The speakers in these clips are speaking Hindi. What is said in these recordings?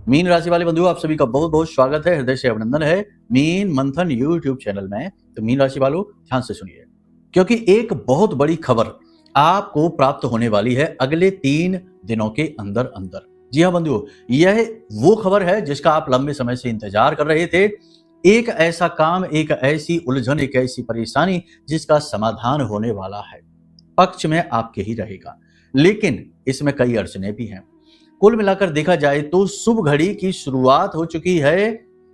मीन राशि वाले बंधुओं, आप सभी का बहुत बहुत स्वागत है, हृदय से अभिनंदन है मीन मंथन यूट्यूब चैनल में। तो मीन राशि वालों ध्यान से सुनिए, क्योंकि एक बहुत बड़ी खबर आपको प्राप्त होने वाली है अगले 3 दिनों के अंदर अंदर। जी हाँ बंधुओं, यह वो खबर है जिसका आप लंबे समय से इंतजार कर रहे थे। एक ऐसा काम, एक ऐसी उलझन, एक ऐसी परेशानी जिसका समाधान होने वाला है, पक्ष में आपके ही रहेगा, लेकिन इसमें कई अड़चने भी हैं। कुल मिलाकर देखा जाए तो शुभ घड़ी की शुरुआत हो चुकी है।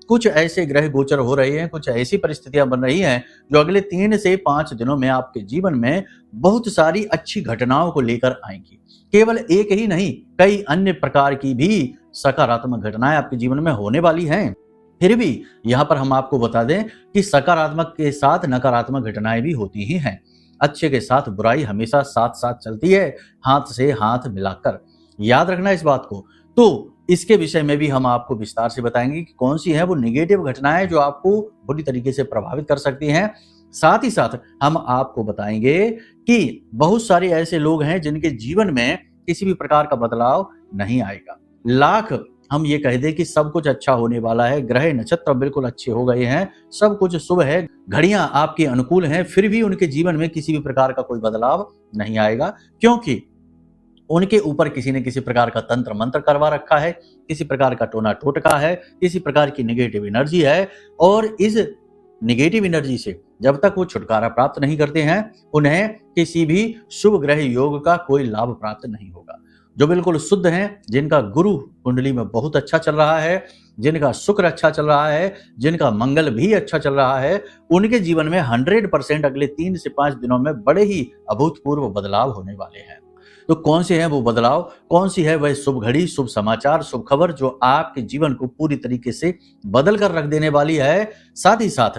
कुछ ऐसे ग्रह गोचर हो रहे हैं, कुछ ऐसी परिस्थितियां बन रही हैं जो अगले 3 से 5 दिनों में आपके जीवन में बहुत सारी अच्छी घटनाओं को लेकर आएंगी। केवल एक ही नहीं, कई अन्य प्रकार की भी सकारात्मक घटनाएं आपके जीवन में होने वाली हैं। फिर भी यहाँ पर हम आपको बता दें कि सकारात्मक के साथ नकारात्मक घटनाएं भी होती ही हैं। अच्छे के साथ बुराई हमेशा साथ साथ चलती है, हाथ से हाथ मिलाकर। याद रखना इस बात को। तो इसके विषय में भी हम आपको विस्तार से बताएंगे कि कौन सी है वो निगेटिव घटनाएं जो आपको बुरी तरीके से प्रभावित कर सकती हैं। साथ ही साथ हम आपको बताएंगे कि बहुत सारे ऐसे लोग हैं जिनके जीवन में किसी भी प्रकार का बदलाव नहीं आएगा। लाख हम ये कह दें कि सब कुछ अच्छा होने वाला है, ग्रह नक्षत्र बिल्कुल अच्छे हो गए हैं, सब कुछ शुभ है, घड़ियां आपके अनुकूल हैं, फिर भी उनके जीवन में किसी भी प्रकार का कोई बदलाव नहीं आएगा, क्योंकि उनके ऊपर किसी न किसी प्रकार का तंत्र मंत्र करवा रखा है, किसी प्रकार का टोना टोटका है, किसी प्रकार की नेगेटिव एनर्जी है। और इस नेगेटिव एनर्जी से जब तक वो छुटकारा प्राप्त नहीं करते हैं, उन्हें किसी भी शुभ ग्रह योग का कोई लाभ प्राप्त नहीं होगा। जो बिल्कुल शुद्ध हैं, जिनका गुरु कुंडली में बहुत अच्छा चल रहा है, जिनका शुक्र अच्छा चल रहा है, जिनका मंगल भी अच्छा चल रहा है, उनके जीवन में 100% अगले 3 से 5 दिनों में बड़े ही अभूतपूर्व बदलाव होने वाले हैं। तो कौन से हैं वो बदलाव, कौन सी है वह शुभ घड़ी, शुभ समाचार, शुभ खबर जो आपके जीवन को पूरी तरीके से बदल कर रख देने वाली है। साथ ही साथ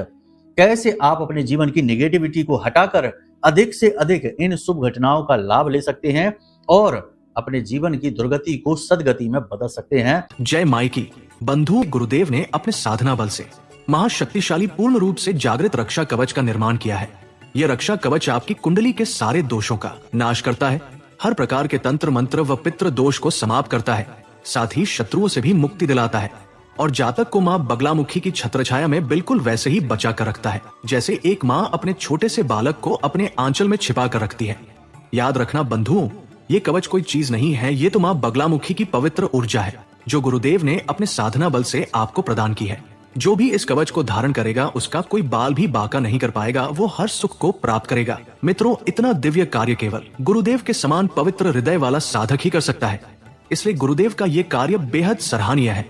कैसे आप अपने जीवन की नेगेटिविटी को हटाकर अधिक से अधिक इन शुभ घटनाओं का लाभ ले सकते हैं और अपने जीवन की दुर्गति को सदगति में बदल सकते हैं। जय माई की बंधु, गुरुदेव ने अपने साधना बल से महाशक्तिशाली पूर्ण रूप से जागृत रक्षा कवच का निर्माण किया है। यह रक्षा कवच आपकी कुंडली के सारे दोषों का नाश करता है, हर प्रकार के तंत्र मंत्र व पितृ दोष को समाप्त करता है, साथ ही शत्रुओं से भी मुक्ति दिलाता है और जातक को माँ बगलामुखी की छत्रछाया में बिल्कुल वैसे ही बचा कर रखता है जैसे एक माँ अपने छोटे से बालक को अपने आंचल में छिपा कर रखती है। याद रखना बंधुओं, ये कवच कोई चीज नहीं है, ये तो माँ बगलामुखी की पवित्र ऊर्जा है जो गुरुदेव ने अपने साधना बल से आपको प्रदान की है। जो भी इस कवच को धारण करेगा उसका कोई बाल भी बाका नहीं कर पाएगा, वो हर सुख को प्राप्त करेगा। मित्रों, इतना दिव्य कार्य केवल गुरुदेव के समान पवित्र हृदय वाला साधक ही कर सकता है, इसलिए गुरुदेव का ये कार्य बेहद सराहनीय है।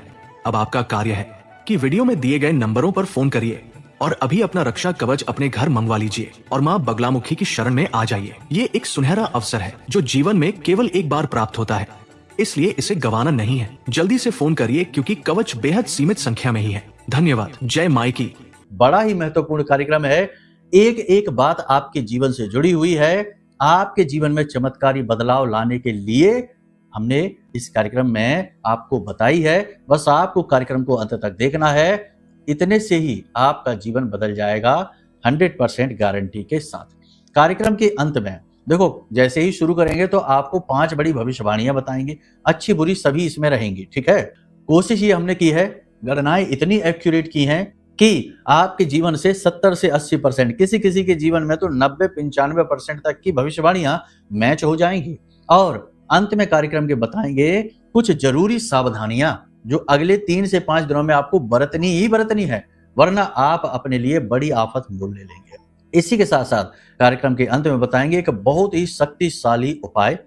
अब आपका कार्य है कि वीडियो में दिए गए नंबरों पर फोन करिए और अभी अपना रक्षा कवच अपने घर मंगवा लीजिए और माँ बगलामुखी की शरण में आ जाइए। ये एक सुनहरा अवसर है जो जीवन में केवल एक बार प्राप्त होता है, इसलिए इसे गंवाना नहीं है। जल्दी से फोन करिए क्योंकि कवच बेहद सीमित संख्या में ही है। धन्यवाद। जय माई की। बड़ा ही महत्वपूर्ण कार्यक्रम है, एक एक बात आपके जीवन से जुड़ी हुई है। आपके जीवन में चमत्कारी बदलाव लाने के लिए हमने इस कार्यक्रम में आपको बताई है, बस आपको कार्यक्रम को अंत तक देखना है। इतने से ही आपका जीवन बदल जाएगा 100% गारंटी के साथ। कार्यक्रम के अंत में देखो, जैसे ही शुरू करेंगे तो आपको 5 बड़ी भविष्यवाणियां बताएंगे, अच्छी बुरी सभी इसमें रहेंगी, ठीक है। कोशिश ये हमने की है, गणनाएं इतनी एक्यूरेट की हैं कि आपके जीवन से 70 से 80%, किसी किसी के जीवन में तो 90-95% तक की भविष्यवाणियां मैच हो जाएंगी। और अंत में कार्यक्रम के बताएंगे कुछ जरूरी सावधानियां जो अगले 3 से 5 दिनों में आपको बरतनी ही बरतनी है, वरना आप अपने लिए बड़ी आफत मोल ले लेंगे। इसी के साथ साथ कार्यक्रम के अंत में बताएंगे एक बहुत ही शक्तिशाली उपाय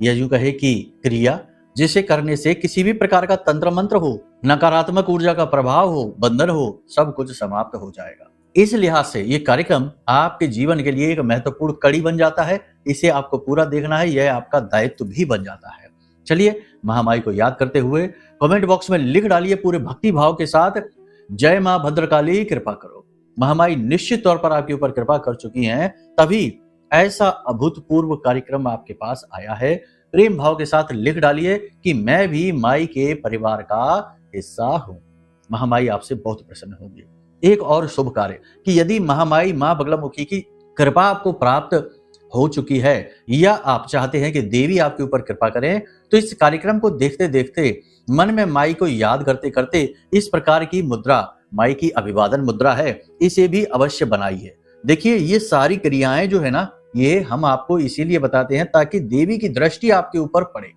या यूं कहे कि क्रिया, जिसे करने से किसी भी प्रकार का तंत्र मंत्र हो, नकारात्मक ऊर्जा का प्रभाव हो, बंधन हो, सब कुछ समाप्त हो जाएगा। इस लिहाज से ये कार्यक्रम आपके जीवन के लिए एक महत्वपूर्ण कड़ी बन जाता है। इसे आपको पूरा देखना है, यह आपका दायित्व भी बन जाता है। चलिए, महामाई को याद करते हुए कमेंट बॉक्स में लिख डालिए पूरे भक्ति भाव के साथ, जय मां भद्रकाली कृपा करो। महामाई निश्चित तौर पर आपके ऊपर कृपा कर चुकी हैं, तभी ऐसा अभूतपूर्व कार्यक्रम आपके पास आया है। प्रेम भाव के साथ लिख डालिए कि मैं भी माई के परिवार का हिस्सा हूं। महामाई आपसे बहुत प्रसन्न होगी। एक और शुभ कार्य कि यदि महामाई मां बगलामुखी की कृपा आपको प्राप्त हो चुकी है या आप चाहते हैं कि देवी आपके ऊपर कृपा करें, तो इस कार्यक्रम को देखते देखते मन में माई को याद करते करते इस प्रकार की मुद्रा, माई की अभिवादन मुद्रा है, इसे भी अवश्य बनाइए। देखिए, ये सारी क्रियाएं जो है ना, ये हम आपको इसीलिए बताते हैं ताकि देवी की दृष्टि आपके ऊपर पड़े।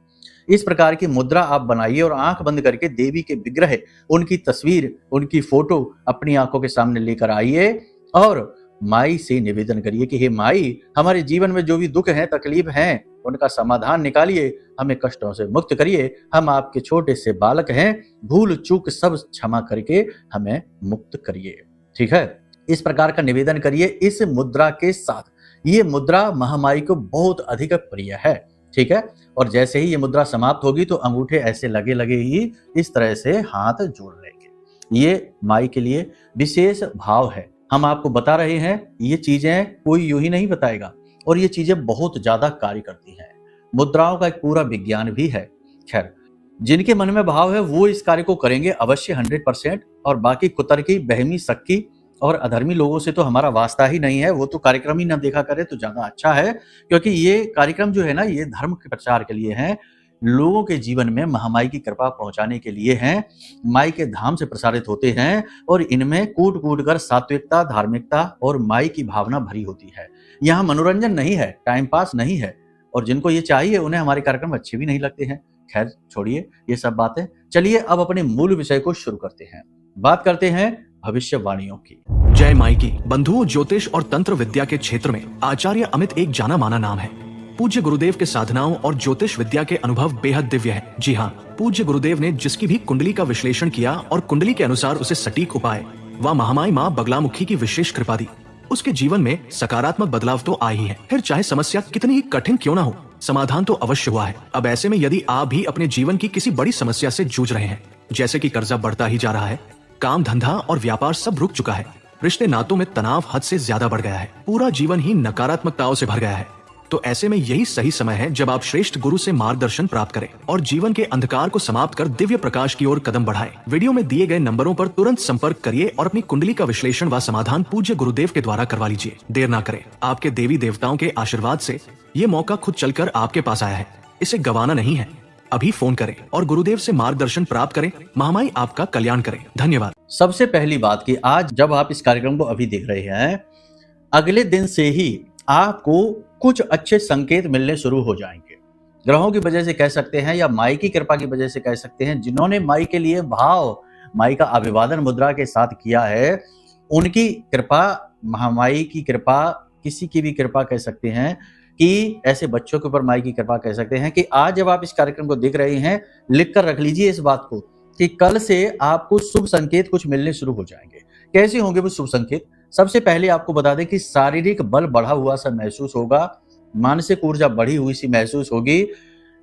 इस प्रकार की मुद्रा आप बनाइए और आंख बंद करके देवी के विग्रह, उनकी तस्वीर, उनकी फोटो अपनी आंखों के सामने लेकर आइए और माई से निवेदन करिए कि हे माई, हमारे जीवन में जो भी दुख हैं, तकलीफ हैं, उनका समाधान निकालिए, हमें कष्टों से मुक्त करिए। हम आपके छोटे से बालक हैं, भूल चूक सब क्षमा करके हमें मुक्त करिए। ठीक है, इस प्रकार का निवेदन करिए इस मुद्रा के साथ। ये मुद्रा महामाई को बहुत अधिक प्रिय है। ठीक है, और जैसे ही ये मुद्रा समाप्त होगी तो अंगूठे ऐसे लगे लगे ही इस तरह से हाथ जोड़ लेंगे। ये माई के लिए विशेष भाव है। हम आपको बता रहे हैं, ये चीजें कोई यूं ही नहीं बताएगा और ये चीजें बहुत ज्यादा कार्य करती हैं। मुद्राओं का एक पूरा विज्ञान भी है। खैर, जिनके मन में भाव है वो इस कार्य को करेंगे अवश्य 100%, और बाकी कुतर्की, बहमी, सक्की और अधर्मी लोगों से तो हमारा वास्ता ही नहीं है। वो तो कार्यक्रम ही ना देखा करे तो ज्यादा अच्छा है, क्योंकि ये कार्यक्रम जो है ना, ये धर्म के प्रचार के लिए है, लोगों के जीवन में महामाई की कृपा पहुंचाने के लिए हैं, माई के धाम से प्रसारित होते हैं और इनमें कूट कूट कर सात्विकता, धार्मिकता और माई की भावना भरी होती है। यहाँ मनोरंजन नहीं है, टाइम पास नहीं है, और जिनको ये चाहिए उन्हें हमारे कार्यक्रम अच्छे भी नहीं लगते हैं। खैर छोड़िए ये सब बातें, चलिए अब अपने मूल विषय को शुरू करते हैं। बात करते हैं भविष्यवाणियों की। जय माई की। बंधुओं, ज्योतिष और तंत्र विद्या के क्षेत्र में आचार्य अमित एक जाना माना नाम है। पूज्य गुरुदेव के साधनाओं और ज्योतिष विद्या के अनुभव बेहद दिव्य है। जी हाँ, पूज्य गुरुदेव ने जिसकी भी कुंडली का विश्लेषण किया और कुंडली के अनुसार उसे सटीक उपाय व महामाई माँ बगलामुखी की विशेष कृपा दी, उसके जीवन में सकारात्मक बदलाव तो आए ही है। फिर चाहे समस्या कितनी ही कठिन क्यों ना हो, समाधान तो अवश्य हुआ है। अब ऐसे में यदि आप भी अपने जीवन की किसी बड़ी समस्या से जूझ रहे हैं, जैसे कि कर्जा बढ़ता ही जा रहा है, काम धंधा और व्यापार सब रुक चुका है, रिश्ते नातों में तनाव हद से ज्यादा बढ़ गया है, पूरा जीवन ही नकारात्मकताओं से भर गया है, तो ऐसे में यही सही समय है जब आप श्रेष्ठ गुरु से मार्गदर्शन प्राप्त करें और जीवन के अंधकार को समाप्त कर दिव्य प्रकाश की ओर कदम बढ़ाएं। वीडियो में दिए गए नंबरों पर तुरंत संपर्क करिए और अपनी कुंडली का विश्लेषण व समाधान पूज्य गुरुदेव के द्वारा करवा लीजिए। देर ना करें, आपके देवी देवताओं के आशीर्वाद से ये मौका खुद चलकर आपके पास आया है, इसे गंवाना नहीं है। अभी फोन करें और गुरुदेव से मार्गदर्शन प्राप्त करें। महामाई आपका कल्याण करें। धन्यवाद। सबसे पहली बात कि आज जब आप इस कार्यक्रम को अभी देख रहे हैं, अगले दिन से ही आपको कुछ अच्छे संकेत मिलने शुरू हो जाएंगे। ग्रहों की वजह से कह सकते हैं या माई की कृपा की वजह से कह सकते हैं। जिन्होंने माई के लिए भाव, माई का अभिवादन मुद्रा के साथ किया है, उनकी कृपा, महामाई की कृपा, किसी की भी कृपा कह सकते हैं कि ऐसे बच्चों के ऊपर माई की कृपा कह सकते हैं कि आज जब आप इस कार्यक्रम को देख रहे हैं, लिख कर रख लीजिए इस बात को कि कल से आपको शुभ संकेत कुछ मिलने शुरू हो जाएंगे। कैसे होंगे वो शुभ संकेत? सबसे पहले आपको बता दें कि शारीरिक बल बढ़ा हुआ सा महसूस होगा, मानसिक ऊर्जा बढ़ी हुई सी महसूस होगी,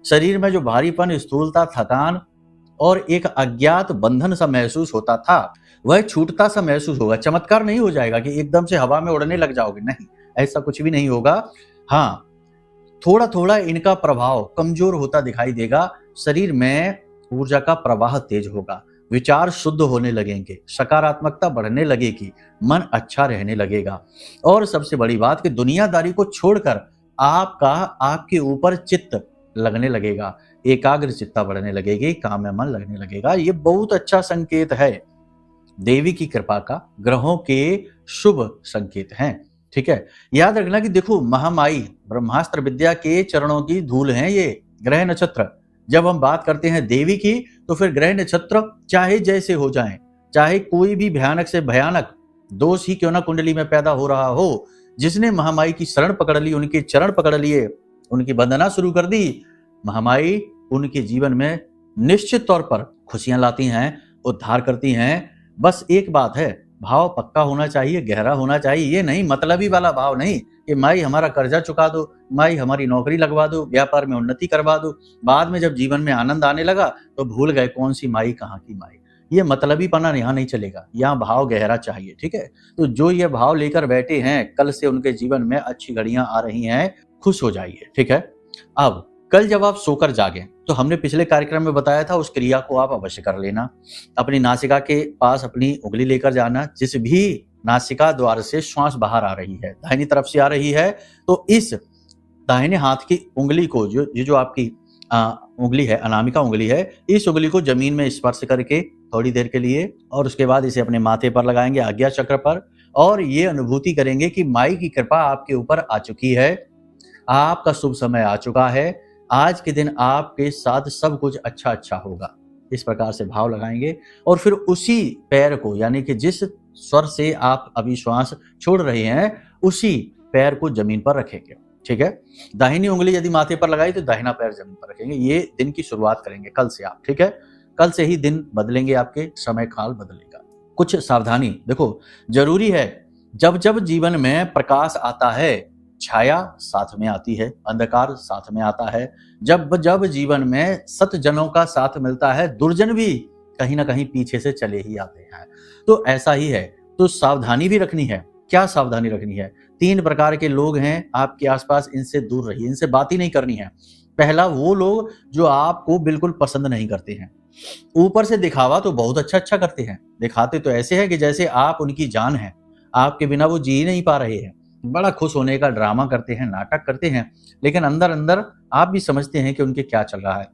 शरीर में जो भारीपन, स्थूलता, थकान और एक अज्ञात बंधन सा महसूस होता था, वह छूटता सा महसूस होगा। चमत्कार नहीं हो जाएगा कि एकदम से हवा में उड़ने लग जाओगे, नहीं, ऐसा कुछ भी नहीं होगा। हाँ, थोड़ा थोड़ा इनका प्रभाव कमजोर होता दिखाई देगा। शरीर में ऊर्जा का प्रवाह तेज होगा, विचार शुद्ध होने लगेंगे, सकारात्मकता बढ़ने लगेगी, मन अच्छा रहने लगेगा, और सबसे बड़ी बात कि दुनियादारी को छोड़कर आपके ऊपर चित्त लगने लगेगा, एकाग्र चित्ता बढ़ने लगेगी, काम में मन लगने लगेगा। ये बहुत अच्छा संकेत है, देवी की कृपा का, ग्रहों के शुभ संकेत हैं। ठीक है, याद रखना कि देखो, महामाई ब्रह्मास्त्र विद्या के चरणों की धूल हैं ये ग्रह नक्षत्र। जब हम बात करते हैं देवी की, तो फिर ग्रह नक्षत्र चाहे जैसे हो जाएं, चाहे कोई भी भयानक से भयानक दोष ही क्यों ना कुंडली में पैदा हो रहा हो, जिसने महामाई की शरण पकड़ ली, उनके चरण पकड़ लिए, उनकी वंदना शुरू कर दी, महामाई उनके जीवन में निश्चित तौर पर खुशियां लाती हैं, उद्धार करती हैं। बस एक बात है, भाव पक्का होना चाहिए, गहरा होना चाहिए। ये नहीं मतलबी वाला भाव नहीं कि माई हमारा कर्जा चुका दो, माई हमारी नौकरी लगवा दो, व्यापार में उन्नति करवा दो। बाद में जब जीवन में आनंद आने लगा तो भूल गए कौन सी माई, कहाँ की माई। ये मतलबीपना यहाँ नहीं चलेगा, यहाँ भाव गहरा चाहिए। ठीक है, तो जो ये भाव लेकर बैठे हैं, कल से उनके जीवन में अच्छी घड़ियां आ रही हैं, खुश हो जाइए। ठीक है, अब कल जब आप सोकर जागें, तो हमने पिछले कार्यक्रम में बताया था, उस क्रिया को आप अवश्य कर लेना। अपनी नासिका के पास अपनी उंगली लेकर जाना, जिस भी नासिका द्वार से श्वास बाहर आ रही है, दाहिनी तरफ से आ रही है, तो इस दाहिने हाथ की उंगली को जो आपकी उंगली है, अनामिका उंगली है, इस उंगली को जमीन में स्पर्श करके थोड़ी देर के लिए, और उसके बाद इसे अपने माथे पर लगाएंगे, आज्ञा चक्र पर, और ये अनुभूति करेंगे कि माई की कृपा आपके ऊपर आ चुकी है, आपका शुभ समय आ चुका है, आज के दिन आपके साथ सब कुछ अच्छा अच्छा होगा। इस प्रकार से भाव लगाएंगे और फिर उसी पैर को, यानी कि जिस स्वर से आप अभी श्वास छोड़ रहे हैं, उसी पैर को जमीन पर रखेंगे। ठीक है, दाहिनी उंगली यदि माथे पर लगाई तो दाहिना पैर जमीन पर रखेंगे। ये दिन की शुरुआत करेंगे कल से आप। ठीक है, कल से ही दिन बदलेंगे, आपके समय काल बदलेगा। कुछ सावधानी देखो, जरूरी है, जब जब जीवन में प्रकाश आता है, छाया साथ में आती है, अंधकार साथ में आता है। जब जब जीवन में सतजनों का साथ मिलता है, दुर्जन भी कहीं ना कहीं पीछे से चले ही आते हैं। तो ऐसा ही है, तो सावधानी भी रखनी है। क्या सावधानी रखनी है? 3 प्रकार के लोग हैं आपके आसपास, इनसे दूर रहिए, इनसे बात ही नहीं करनी है। पहला, वो लोग जो आपको बिल्कुल पसंद नहीं करते हैं। ऊपर से दिखावा तो बहुत अच्छा अच्छा करते हैं, दिखाते तो ऐसे है कि जैसे आप उनकी जान है, आपके बिना वो जी ही नहीं पा रहे हैं। बड़ा खुश होने का ड्रामा करते हैं, नाटक करते हैं, लेकिन अंदर अंदर आप भी समझते हैं कि उनके क्या चल रहा है।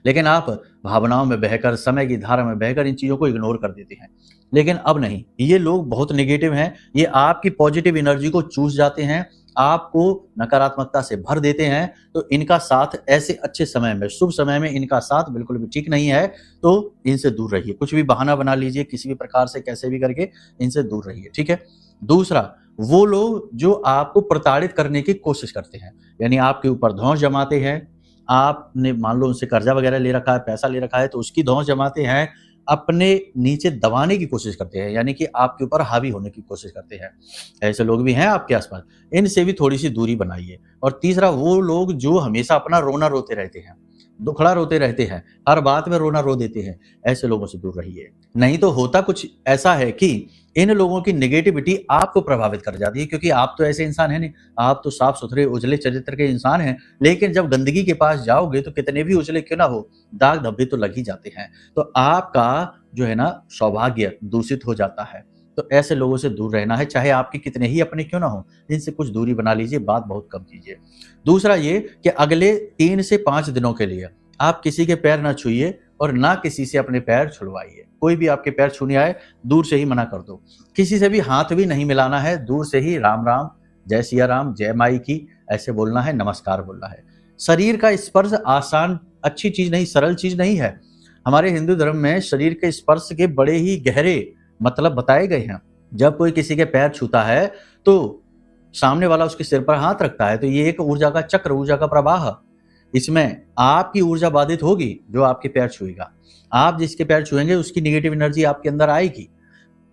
लेकिन आप भावनाओं में बहकर, समय की धारा में बहकर इन चीजों को इग्नोर कर देते हैं। लेकिन अब नहीं, ये लोग बहुत नेगेटिव हैं, ये आपकी पॉजिटिव एनर्जी को चूस जाते हैं, आपको नकारात्मकता से भर देते हैं। तो इनका साथ ऐसे अच्छे समय में, शुभ समय में इनका साथ बिल्कुल भी ठीक नहीं है, तो इनसे दूर रहिए। कुछ भी बहाना बना लीजिए, किसी भी प्रकार से कैसे भी करके इनसे दूर रहिए। ठीक है। दूसरा, वो लोग जो आपको प्रताड़ित करने की कोशिश करते हैं, यानी आपके ऊपर धौंस जमाते हैं। आपने मान लो उनसे कर्जा वगैरह ले रखा है, पैसा ले रखा है, तो उसकी धौंस जमाते हैं, अपने नीचे दबाने की कोशिश करते हैं, यानी कि आपके ऊपर हावी होने की कोशिश करते हैं। ऐसे लोग भी हैं आपके आसपास, इनसे भी थोड़ी सी दूरी बनाइए। और तीसरा, वो लोग जो हमेशा अपना रोना रोते रहते हैं, दुखड़ा रोते रहते हैं, हर बात में रोना रो देते हैं, ऐसे लोगों से दूर रहिए। नहीं तो होता कुछ ऐसा है कि इन लोगों की नेगेटिविटी आपको प्रभावित कर जाती है, क्योंकि आप तो ऐसे इंसान हैं नहीं, आप तो साफ सुथरे उजले चरित्र के इंसान हैं। लेकिन जब गंदगी के पास जाओगे तो कितने भी उजले क्यों ना हो, दाग धब्बे तो लग ही जाते हैं। तो आपका जो है ना सौभाग्य दूषित हो जाता है। तो ऐसे लोगों से दूर रहना है, चाहे आपके कितने ही अपने क्यों ना हो, इनसे कुछ दूरी बना लीजिए, बात बहुत कम कीजिए। दूसरा ये कि अगले 3 से 5 दिनों के लिए आप किसी के पैर ना छूइए और ना किसी से अपने पैर छुड़वाइए। कोई भी आपके पैर छूने आए, दूर से ही मना कर दो। किसी से भी हाथ भी नहीं मिलाना है, दूर से ही राम राम, जय सिया राम, जय माई की ऐसे बोलना है, नमस्कार बोलना है। शरीर का स्पर्श आसान अच्छी चीज नहीं, सरल चीज नहीं है। हमारे हिंदू धर्म में शरीर के स्पर्श के बड़े ही गहरे मतलब बताए गए हैं। जब कोई किसी के पैर छूता है तो सामने वाला उसके सिर पर हाथ रखता है, तो ये एक ऊर्जा का चक्र, ऊर्जा का प्रवाह, इसमें आपकी ऊर्जा बाधित होगी जो आपके पैर छुएगा। आप जिसके पैर छुएंगे उसकी नेगेटिव एनर्जी आपके अंदर आएगी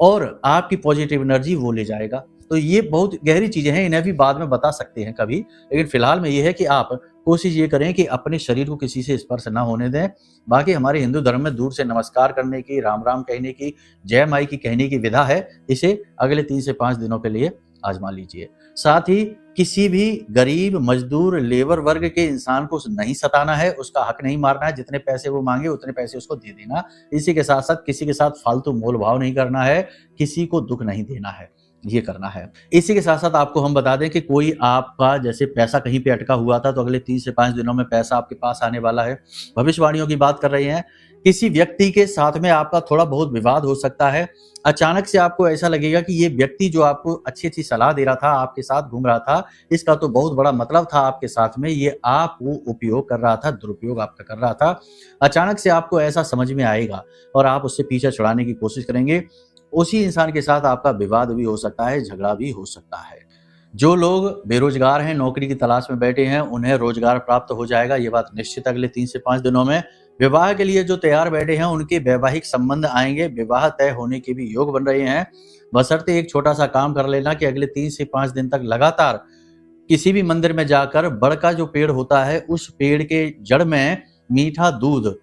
और आपकी पॉजिटिव एनर्जी वो ले जाएगा। तो ये बहुत गहरी चीजें हैं, इन्हें भी बाद में बता सकते हैं कभी, लेकिन फिलहाल में ये है कि आप कोशिश ये करें कि अपने शरीर को किसी से स्पर्श ना होने दें। बाकी हमारे हिंदू धर्म में दूर से नमस्कार करने की, राम राम कहने की, जय माई की कहने की विधा है। इसे अगले 3 से 5 दिनों के लिए आजमा लीजिए। साथ ही किसी भी गरीब, मजदूर, लेबर वर्ग के इंसान को नहीं सताना है, उसका हक नहीं मारना है। जितने पैसे वो मांगे उतने पैसे उसको दे देना। इसी के साथ साथ किसी के साथ फालतू मोल भाव नहीं करना है, किसी को दुख नहीं देना है, ये करना है। इसी के साथ साथ आपको हम बता दें कि कोई आपका जैसे पैसा कहीं पे अटका हुआ था, तो अगले 3 से 5 दिनों में पैसा आपके पास आने वाला है। भविष्यवाणियों की बात कर रहे हैं। किसी व्यक्ति के साथ में आपका थोड़ा बहुत विवाद हो सकता है। अचानक से आपको ऐसा लगेगा कि ये व्यक्ति जो आपको अच्छी अच्छी सलाह दे रहा था, आपके साथ घूम रहा था, इसका तो बहुत बड़ा मतलब था आपके साथ में, ये आप वो उपयोग कर रहा था, दुरुपयोग आपका कर रहा था। अचानक से आपको ऐसा समझ में आएगा और आप उससे पीछा छुड़ाने की कोशिश करेंगे। उसी इंसान के साथ आपका विवाद भी हो सकता है, झगड़ा भी हो सकता है। जो लोग बेरोजगार हैं, नौकरी की तलाश में बैठे हैं, उन्हें रोजगार प्राप्त हो जाएगा, ये बात निश्चित। अगले 3 से 5 दिनों में विवाह के लिए जो तैयार बैठे हैं, उनके वैवाहिक संबंध आएंगे, विवाह तय होने के भी योग बन रहे हैं। बशर्ते एक छोटा सा काम कर लेना कि अगले 3 से 5 दिन तक लगातार किसी भी मंदिर में जाकर बड़ का जो पेड़ होता है, उस पेड़ के जड़ में मीठा दूध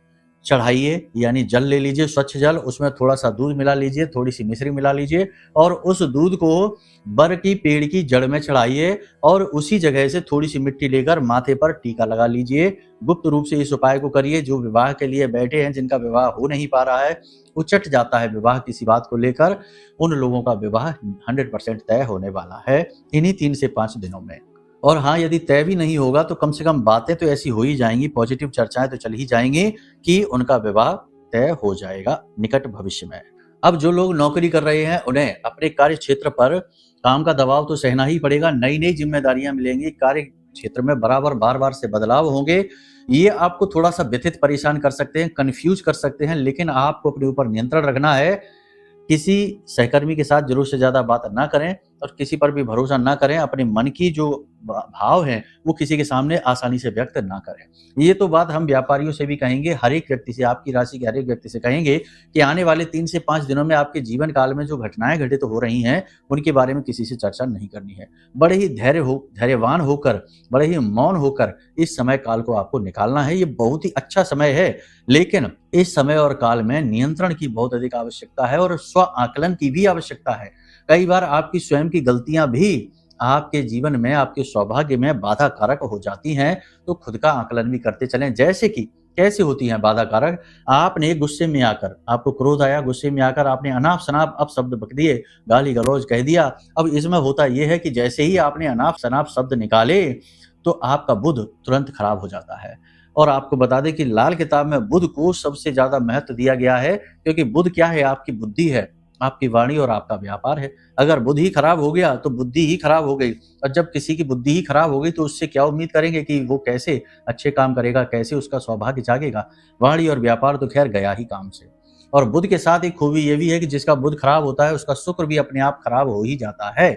चढ़ाइए, यानी जल ले लीजिए, स्वच्छ जल, उसमें थोड़ा सा दूध मिला लीजिए, थोड़ी सी मिश्री मिला लीजिए और उस दूध को बर की पेड़ की जड़ में चढ़ाइए और उसी जगह से थोड़ी सी मिट्टी लेकर माथे पर टीका लगा लीजिए। गुप्त रूप से इस उपाय को करिए। जो विवाह के लिए बैठे हैं, जिनका विवाह हो नहीं पा रहा है, उचट जाता है विवाह किसी बात को लेकर, उन लोगों का विवाह 100% तय होने वाला है इन्हीं 3 से 5 दिनों में। और हाँ, यदि तय भी नहीं होगा तो कम से कम बातें तो ऐसी हो ही जाएंगी, पॉजिटिव चर्चाएं तो चल ही जाएंगी कि उनका विवाह तय हो जाएगा निकट भविष्य में। अब जो लोग नौकरी कर रहे हैं उन्हें अपने कार्य क्षेत्र पर काम का दबाव तो सहना ही पड़ेगा, नई नई जिम्मेदारियां मिलेंगी, कार्य क्षेत्र में बराबर बार बार से बदलाव होंगे। ये आपको थोड़ा सा व्यथित परेशान कर सकते हैं, कंफ्यूज कर सकते हैं, लेकिन आपको अपने ऊपर नियंत्रण रखना है। किसी सहकर्मी के साथ जरूरत से ज्यादा बात ना करें और किसी पर भी भरोसा ना करें। अपने मन की जो भाव है वो किसी के सामने आसानी से व्यक्त ना करें। ये तो बात हम व्यापारियों से भी कहेंगे, हर एक व्यक्ति से, आपकी राशि के हर एक व्यक्ति से कहेंगे कि आने वाले 3 से 5 दिनों में आपके जीवन काल में जो घटनाएं घटित तो हो रही हैं उनके बारे में किसी से चर्चा नहीं करनी है। बड़े ही धैर्यवान होकर, बड़े ही मौन होकर इस समय काल को आपको निकालना है। ये बहुत ही अच्छा समय है, लेकिन इस समय और काल में नियंत्रण की बहुत अधिक आवश्यकता है और स्व आकलन की भी आवश्यकता है। कई बार आपकी स्वयं की गलतियां भी आपके जीवन में, आपके सौभाग्य में बाधा कारक हो जाती हैं, तो खुद का आकलन भी करते चलें। जैसे कि कैसे होती हैं बाधा कारक? आपने गुस्से में आकर, आपको क्रोध आया, गुस्से में आकर आपने अनाप शनाप अपशब्द बक दिए, गाली गलौज कह दिया। अब इसमें होता यह है कि जैसे ही आपने अनाप शनाप शब्द निकाले तो आपका बुध तुरंत खराब हो जाता है। और आपको बता दें कि लाल किताब में बुध को सबसे ज्यादा महत्व दिया गया है, क्योंकि बुध क्या है? आपकी बुद्धि है, आपकी वाणी और आपका व्यापार है। अगर बुद्धि ही खराब हो गया तो बुद्धि ही खराब हो गई, और जब किसी की बुद्धि ही खराब हो गई तो उससे क्या उम्मीद करेंगे कि वो कैसे अच्छे काम करेगा, कैसे उसका सौभाग्य जागेगा? वाणी और व्यापार तो खैर गया ही काम से। और बुध के साथ एक खूबी ये भी है कि जिसका बुध खराब होता है उसका शुक्र भी अपने आप खराब हो ही जाता है,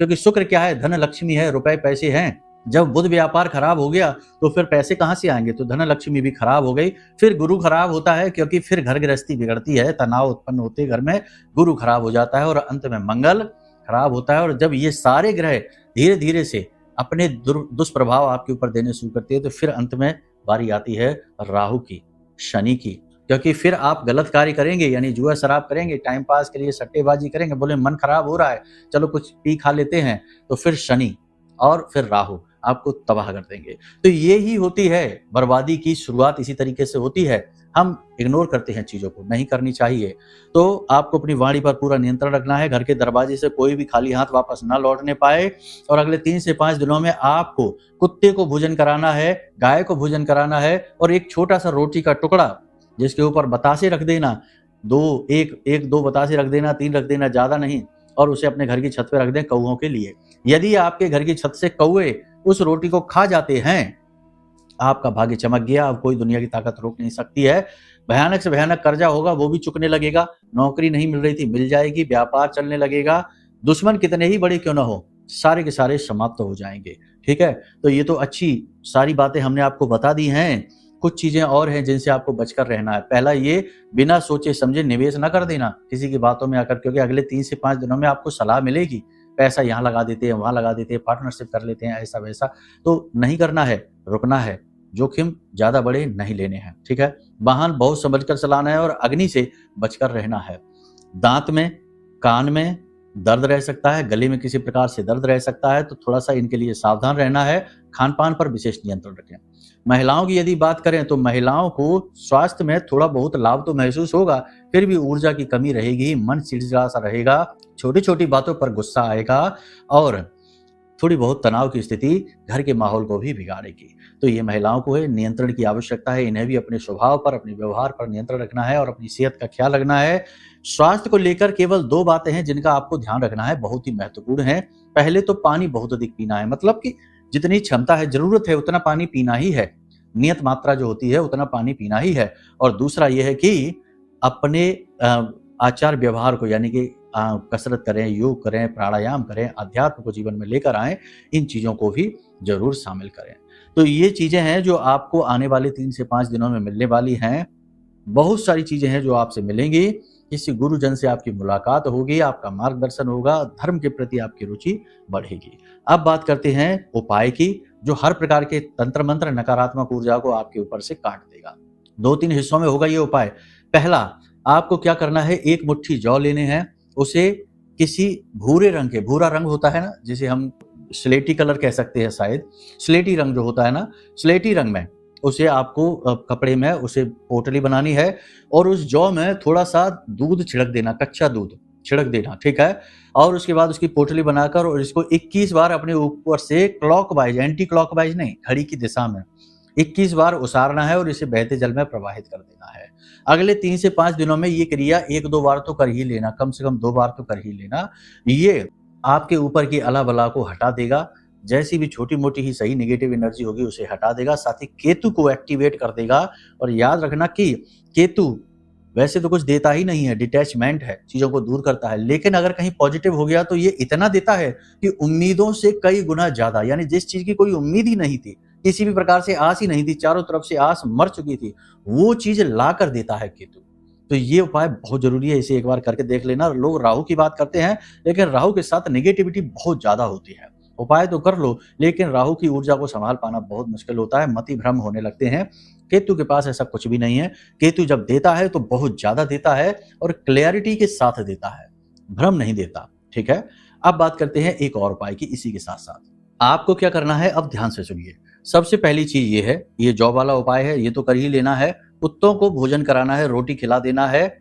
क्योंकि शुक्र क्या है? धन लक्ष्मी है, रुपए पैसे हैं। जब बुध व्यापार खराब हो गया तो फिर पैसे कहां से आएंगे? तो धन लक्ष्मी भी खराब हो गई। फिर गुरु खराब होता है, क्योंकि फिर घर गृहस्थी बिगड़ती है, तनाव उत्पन्न होते घर में, गुरु खराब हो जाता है और अंत में मंगल खराब होता है। और जब ये सारे ग्रह धीरे धीरे से अपने दुष्प्रभाव आपके ऊपर देने शुरू करते हैं तो फिर अंत में बारी आती है राहु की, शनि की, क्योंकि फिर आप गलत कार्य करेंगे, यानी जुआ शराब करेंगे, टाइम पास के लिए सट्टेबाजी करेंगे, बोले मन खराब हो रहा है चलो कुछ पी खा लेते हैं, तो फिर शनि और फिर राहु आपको तबाह कर देंगे। तो ये ही होती है बर्बादी की शुरुआत, इसी तरीके से होती है। हम इग्नोर करते हैं चीजों को, नहीं करनी चाहिए। तो आपको अपनी वाणी पर पूरा नियंत्रण रखना है। घर के दरवाजे से कोई भी खाली हाथ वापस ना लौटने पाए। और अगले 3 से 5 दिनों में आपको कुत्ते को भोजन कराना है, गाय को भोजन कराना है, और एक छोटा सा रोटी का टुकड़ा जिसके ऊपर बतासे रख देना, एक दो बतासे रख देना, 3 रख देना, ज्यादा नहीं, और उसे अपने घर की छत पे रख दें कौओं के लिए। यदि आपके घर की छत से कौए उस रोटी को खा जाते हैं, आपका भाग्य चमक गया। अब कोई दुनिया की ताकत रोक नहीं सकती है। भयानक से भयानक कर्जा होगा वो भी चुकने लगेगा, नौकरी नहीं मिल रही थी मिल जाएगी, व्यापार चलने लगेगा, दुश्मन कितने ही बड़े क्यों ना हो सारे के सारे समाप्त हो जाएंगे। ठीक है, तो ये तो अच्छी सारी बातें हमने आपको बता दी हैं। कुछ चीजें और हैं जिनसे आपको बचकर रहना है। पहला ये, बिना सोचे समझे निवेश ना कर देना किसी की बातों में आकर, क्योंकि अगले 3 से 5 दिनों में आपको सलाह मिलेगी, पैसा यहाँ लगा देते हैं, वहां लगा देते हैं, पार्टनरशिप कर लेते हैं, ऐसा वैसा, तो नहीं करना है, रुकना है, जोखिम ज्यादा बड़े नहीं लेने हैं। ठीक है, वाहन बहुत समझकर चलाना है और अग्नि से बचकर रहना है। दांत में, कान में दर्द रह सकता है, गले में किसी प्रकार से दर्द रह सकता है, तो थोड़ा सा इनके लिए सावधान रहना है। खान पान पर विशेष नियंत्रण रखें। महिलाओं की यदि बात करें तो महिलाओं को स्वास्थ्य में थोड़ा बहुत लाभ तो महसूस होगा, फिर भी ऊर्जा की कमी रहेगी, मन चिड़चिड़ा सा रहेगा, छोटी छोटी बातों पर गुस्सा आएगा और थोड़ी बहुत तनाव की स्थिति घर के माहौल को भी बिगाड़ेगी। तो ये महिलाओं को है नियंत्रण की आवश्यकता है। इन्हें भी अपने स्वभाव पर, अपने व्यवहार पर नियंत्रण रखना है और अपनी सेहत का ख्याल रखना है। स्वास्थ्य को लेकर केवल 2 बातें हैं जिनका आपको ध्यान रखना है, बहुत ही महत्वपूर्ण है। पहले तो पानी बहुत अधिक पीना है, मतलब कि जितनी क्षमता है, जरूरत है उतना पानी पीना ही है, नियत मात्रा जो होती है उतना पानी पीना ही है। और दूसरा यह है कि अपने आचार व्यवहार को, यानी कि कसरत करें, योग करें, प्राणायाम करें, अध्यात्म को जीवन में लेकर आएं, इन चीजों को भी जरूर शामिल करें। तो ये चीजें हैं जो आपको आने वाले 3 से 5 दिनों में मिलने वाली हैं। बहुत सारी चीजें हैं जो आपसे मिलेंगी। किसी गुरुजन से आपकी मुलाकात होगी, आपका मार्गदर्शन होगा, धर्म के प्रति आपकी रुचि बढ़ेगी। अब बात करते हैं उपाय की, जो हर प्रकार के तंत्र मंत्र नकारात्मक ऊर्जा को आपके ऊपर से काट देगा। 2-3 हिस्सों में होगा ये उपाय। पहला, आपको क्या करना है, 1 मुट्ठी जौ लेने हैं, उसे किसी भूरे रंग के, भूरा रंग होता है ना जिसे हम स्लेटी कलर कह सकते हैं, शायद स्लेटी रंग जो होता है ना, स्लेटी रंग में उसे आपको कपड़े में उसे पोटली बनानी है और उस जौ में थोड़ा सा दूध छिड़क देना, कच्चा दूध, छिड़क देना, ठीक है। और उसके बाद उसकी पोटली बनाकर और इसको 21 बार अपने ऊपर से क्लॉकवाइज, एंटी क्लॉकवाइज नहीं, घड़ी की दिशा में 21 बार उसारना है और इसे बहते जल में प्रवाहित कर देना है। अगले 3 से 5 दिनों में ये क्रिया 1-2 बार तो कर ही लेना, कम से कम 2 बार तो कर ही लेना। ये आपके ऊपर की अला बला को हटा देगा, जैसी भी छोटी-मोटी ही सही नेगेटिव एनर्जी होगी उसे हटा देगा, साथ ही केतु को एक्टिवेट कर देगा। और याद रखना कि केतु वैसे तो कुछ देता ही नहीं है, डिटैचमेंट है, चीज़ों को दूर करता है, लेकिन अगर कहीं पॉजिटिव हो गया तो ये इतना देता है कि उम्मीदों से कई गुना ज़्यादा, यानी जिस चीज़ की कोई उम्मीद ही नहीं थी, किसी भी प्रकार से आस ही नहीं थी, चारों तरफ से आस मर चुकी थी, वो चीज़ ला कर देता है केतु। तो ये उपाय बहुत ज़रूरी है, इसे एक बार करके देख लेना। लोग राहु की बात करते हैं, लेकिन राहु के साथ नेगेटिविटी बहुत ज़्यादा होती है। उपाय तो कर लो, लेकिन राहु की ऊर्जा को संभाल पाना बहुत मुश्किल होता है, मति भ्रम होने लगते हैं। केतु के पास ऐसा कुछ भी नहीं है। केतु जब देता है तो बहुत ज़्यादा देता है और क्लैरिटी के साथ देता है, भ्रम नहीं देता, ठीक है। अब बात करते हैं एक और उपाय की इसी के साथ-साथ। आपको क्या करना है, अब ध्यान से सुनिए। सबसे पहली चीज़ ये है, ये जॉब वाला उपाय है, ये तो कर ही लेना है। कुत्तों को भोजन कराना है, रोटी खिला देना है।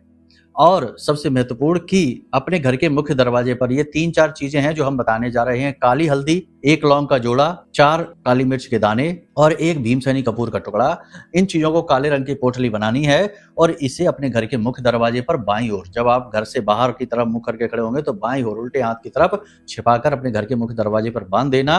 और सबसे महत्वपूर्ण कि अपने घर के मुख्य दरवाजे पर ये 3-4 चीजें हैं जो हम बताने जा रहे हैं। काली हल्दी, 1 लौंग का जोड़ा, 4 काली मिर्च के दाने और 1 भीमसेनी कपूर का टुकड़ा। इन चीजों को काले रंग की पोटली बनानी है और इसे अपने घर के मुख्य दरवाजे पर बाईं ओर, जब आप घर से बाहर की तरफ मुंह करके खड़े होंगे तो बाईं ओर उल्टे हाथ की तरफ छिपाकर अपने घर के मुख्य दरवाजे पर बांध देना।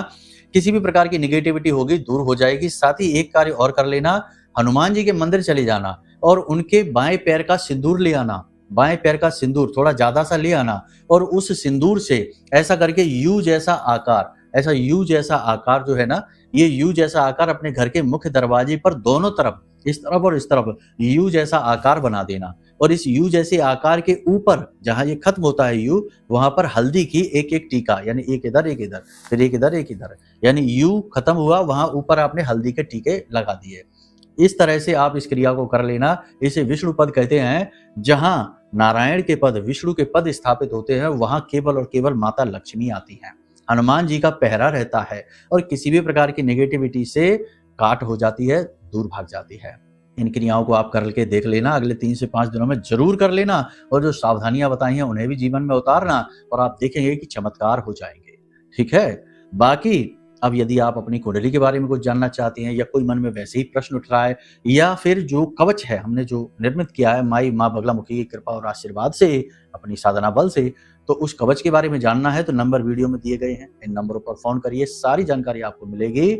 किसी भी प्रकार की निगेटिविटी होगी दूर हो जाएगी। साथ ही एक कार्य और कर लेना, हनुमान जी के मंदिर चले जाना और उनके बाएं पैर का सिंदूर ले आना। बाएं पैर का सिंदूर थोड़ा ज्यादा सा ले आना और उस सिंदूर से ऐसा करके यू जैसा आकार, ऐसा यू जैसा आकार जो है ना, ये यू जैसा आकार अपने घर के मुख्य दरवाजे पर दोनों तरफ, इस तरफ और इस तरफ यू जैसा आकार बना देना। और इस यू जैसे आकार के ऊपर जहां ये खत्म होता है यू, वहां पर हल्दी की एक एक टीका, यानी एक इधर फिर एक इधर एक इधर, यानी यू खत्म हुआ, वहां ऊपर आपने हल्दी के टीके लगा दिए। इस तरह से आप इस क्रिया को कर लेना। इसे विष्णु पद कहते हैं। जहां नारायण के पद, विष्णु के पद स्थापित होते हैं, वहां केवल और केवल माता लक्ष्मी आती हैं। हनुमान जी का पहरा रहता है और किसी भी प्रकार की नेगेटिविटी से काट हो जाती है, दूर भाग जाती है। इन क्रियाओं को आप करके देख लेना, अगले 3 से 5 दिनों में जरूर कर लेना और जो सावधानियां बताई हैं उन्हें भी जीवन में उतारना और आप देखेंगे कि चमत्कार हो जाएंगे, ठीक है। बाकी अब यदि आप अपनी कुंडली के बारे में कुछ जानना चाहते हैं या कोई मन में वैसे ही प्रश्न उठ रहा है, या फिर जो कवच है हमने जो निर्मित किया है माँ बगलामुखी की कृपा और आशीर्वाद से, अपनी साधना बल से, तो उस कवच के बारे में जानना है तो नंबर वीडियो में दिए गए हैं, इन नंबरों पर फोन करिए, सारी जानकारी आपको मिलेगी।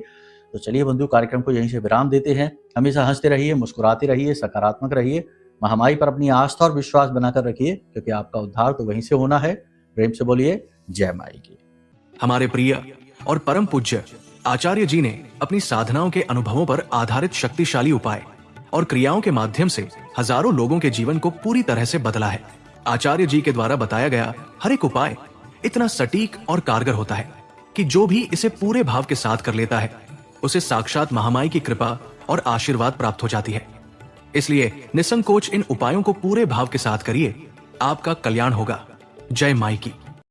तो चलिए बंधु, कार्यक्रम को यहीं से विराम देते हैं। हमेशा हंसते रहिए, मुस्कुराते रहिए, सकारात्मक रहिए, महामाई पर अपनी आस्था और विश्वास बनाकर रखिए, क्योंकि आपका उद्धार तो वहीं से होना है। प्रेम से बोलिए जय माई की। हमारे प्रिय और परम पूज्य आचार्य जी ने अपनी साधनाओं के अनुभवों पर आधारित शक्तिशाली उपाय और क्रियाओं के माध्यम से हजारों लोगों के जीवन को पूरी तरह से बदला है। आचार्य जी के द्वारा बताया गया हर एक उपाय इतना सटीक और कारगर होता है कि जो भी इसे पूरे भाव के साथ कर लेता है, उसे साक्षात महामाई की कृपा और आशीर्वाद प्राप्त हो जाती है। इसलिए निसंकोच इन उपायों को पूरे भाव के साथ करिए, आपका कल्याण होगा। जय माई की।